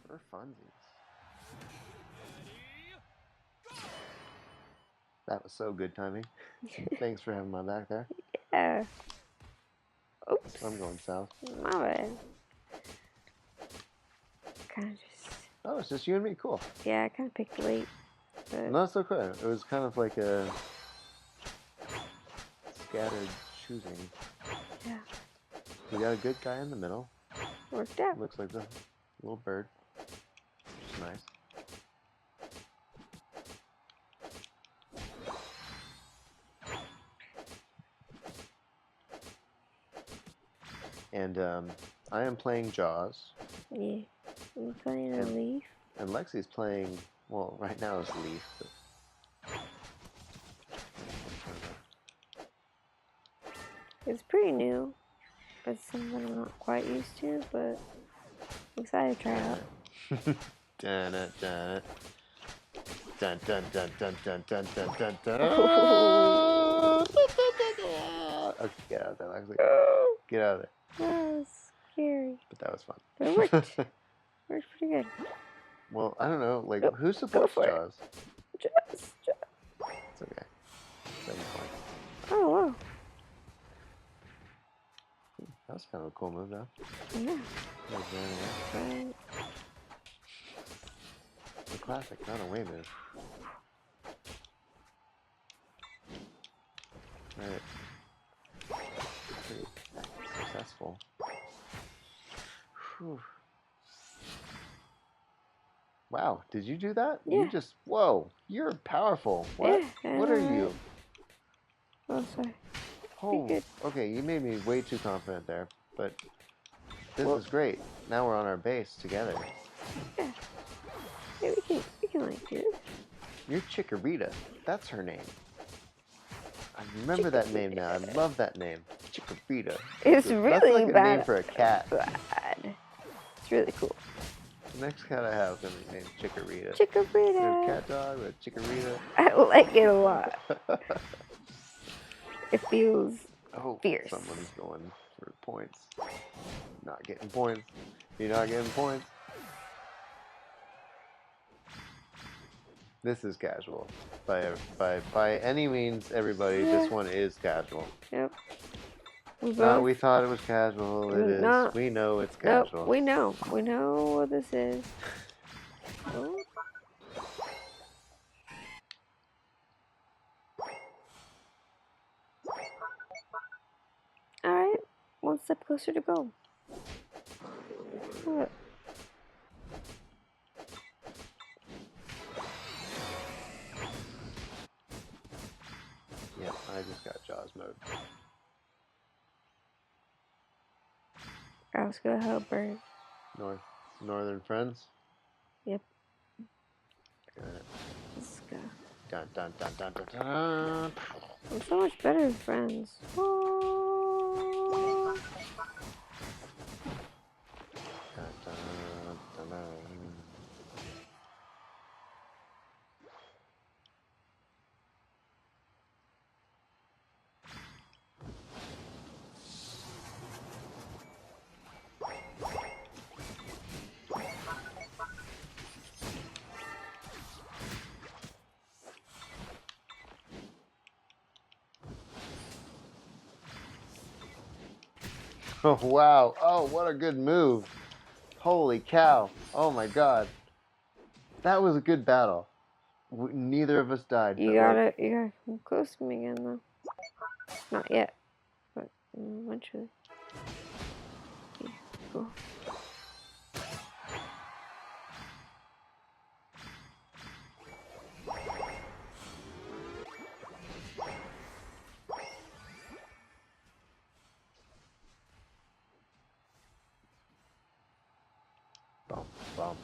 For funsies. That was so good timing. Thanks for having my back there. Yeah. Oops. I'm going south. My bad. Kind of just. Oh, it's just you and me. Cool. Yeah, I kind of picked late. But No, it's okay. It was kind of like a scattered choosing. yeah. We got a good guy in the middle. Worked out. Looks like the little bird. It's nice. And I am playing Jaws. Yeah. I'm playing a leaf. And Lexi's playing, well, right now it's Leaf. But It's pretty new. It's something I'm not quite used to, but I'm excited to try it out. dun dun dun dun dun dun dun dun dun dun dun dun. Okay, get out of there, Lexi. Get out of there. That was scary. But that was fun. But it worked. Worked pretty good. Well, I don't know, like, Go- who supports for it. Jaws? Just. It's okay. 7 points. Oh, wow. That was kind of a cool move, though. Yeah. That was very nice. Right. The classic, not away move. Right. Pretty successful. Whew. Wow, did you do that? Yeah. You just, whoa, you're powerful. What? Yeah, What are you? Oh, sorry. Oh, good. okay, you made me way too confident there, but this Well- is great. Now we're on our base together. Yeah. Yeah, we can like do this. You're Chikorita. That's her name. I remember that name now. I love that name. Chikorita. It's That's really like a bad. name for a cat. Bad. It's really cool. The next cat I have is going to be named Chikorita. We have Chikorita. cat dog with Chikorita. I like it a lot. It feels Oh, fierce. someone's going for points. Not getting points. You're not getting points. This is casual. By any means, everybody, Yeah. this one is casual. Yep. We No, both. we thought it was casual. It is. No. We know it's Nope. casual. We know. We know what this is. Oh. All right. One step closer to goal. What? Yeah, I just got Jaws mode. I was gonna help her. Northern friends. Yep. Got it. Let's go. Dun dun dun dun dun dun. I'm so much better with friends. Oh. Dun, dun, dun, dun. Oh, wow. Oh, what a good move. Holy cow. Oh, my God. That was a good battle. Neither of us died. You but, like, gotta come close to me again though. Not yet, but eventually. Yeah, cool. bump, bump.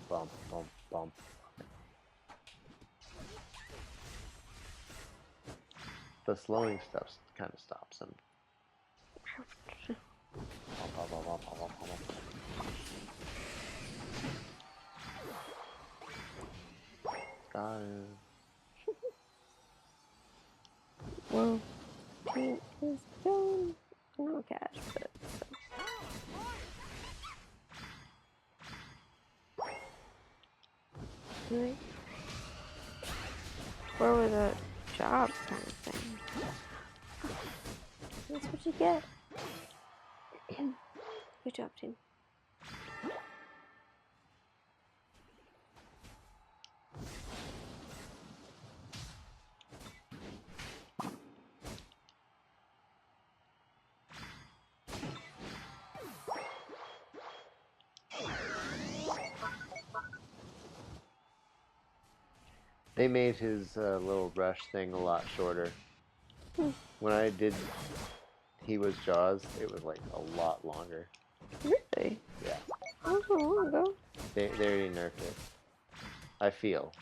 Bump, bump, bump. The slowing stuff kind of stops him. Bump, bump, bump, bump, bump, bump, bump. Got it. Well, he is still no cash, but Really? Where were the jobs kind of thing? That's what you get. Good job, team. They made his little rush thing a lot shorter. When I did He Was Jaws, it was like a lot longer. Really? Yeah. Oh, so long ago. They already nerfed it. I feel.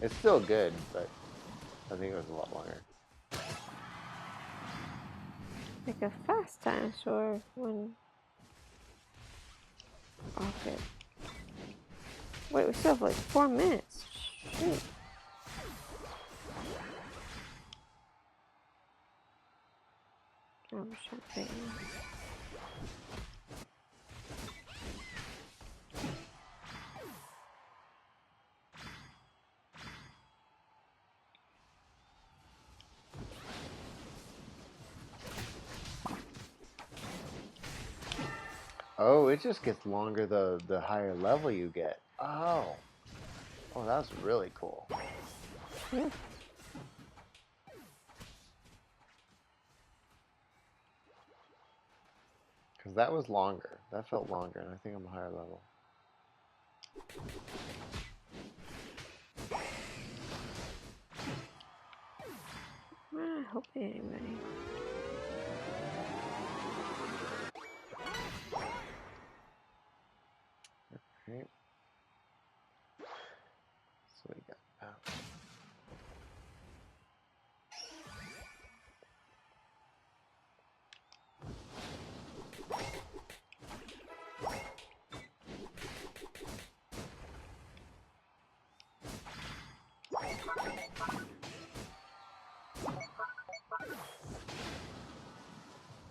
It's still good, but I think it was a lot longer. Like a fast dinosaur when. Okay. Wait, we still have like 4 minutes. Shoot. I'm just trying to think. Oh, it just gets longer the higher level you get. Oh. Oh, that's really cool. Yeah. Because that was longer. That felt longer, and I think I'm a higher level. I'm not helping anybody. Okay. So we got that.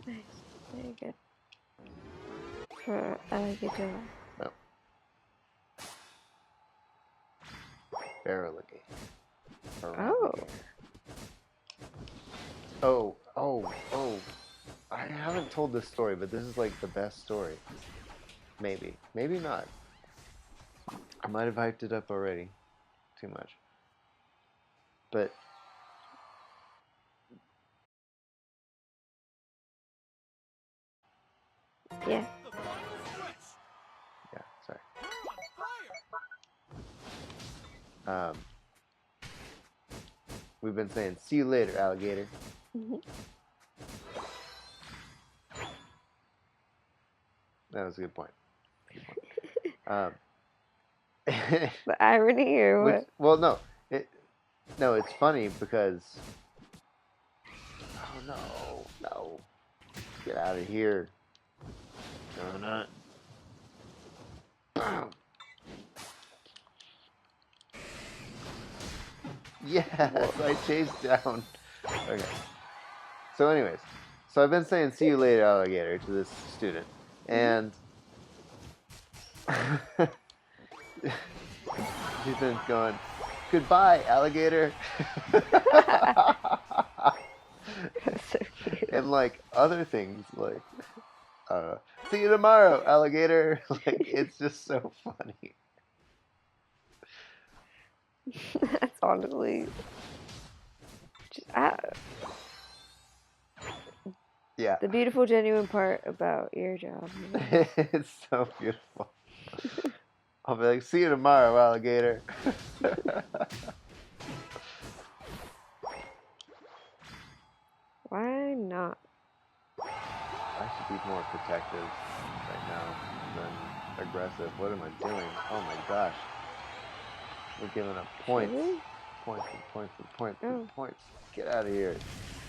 Nice. Very good. For Alligator. No. Feraligatr. Oh. Oh. I haven't told this story, but this is like the best story. Maybe. Maybe not. I might have hyped it up already. Too much. But Yeah. yeah, sorry. We've been saying, see you later, alligator. That was a good point. The irony or what? Well, no. No, it's funny because... Oh, no. Get out of here. No, not. Yes, I chased down. Okay. So anyways, I've been saying see you later, alligator, to this student. And he's been going, goodbye, alligator. So cute. And like other things like see you tomorrow, alligator. Like it's just so funny. That's honestly just Yeah. the beautiful, genuine part about your job. It's so beautiful. I'll be like, see you tomorrow, alligator. Why not? I should be more protective right now than aggressive. What am I doing? Oh my gosh. We're giving up points. Really? Points and points and points Oh. and points. Get out of here.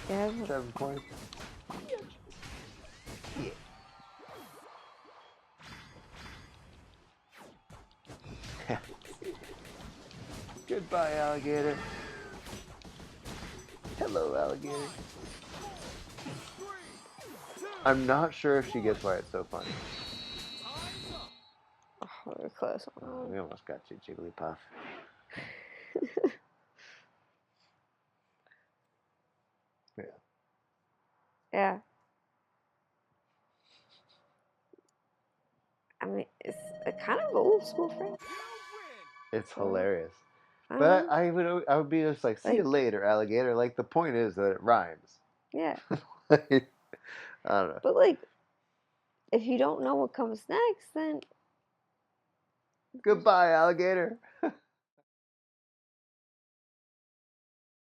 Yeah. 7 points. Yeah. Goodbye, alligator. Hello, alligator. I'm not sure if she gets why it's so funny. Oh, we're close on that. We almost got you, Jigglypuff. Yeah. Yeah. I mean, it's a kind of old school friend. It's So, hilarious. I don't But know. I would be just like, see you Like, later, alligator. Like the point is that it rhymes. yeah. Like, I don't know. But like, if you don't know what comes next, then Goodbye, alligator.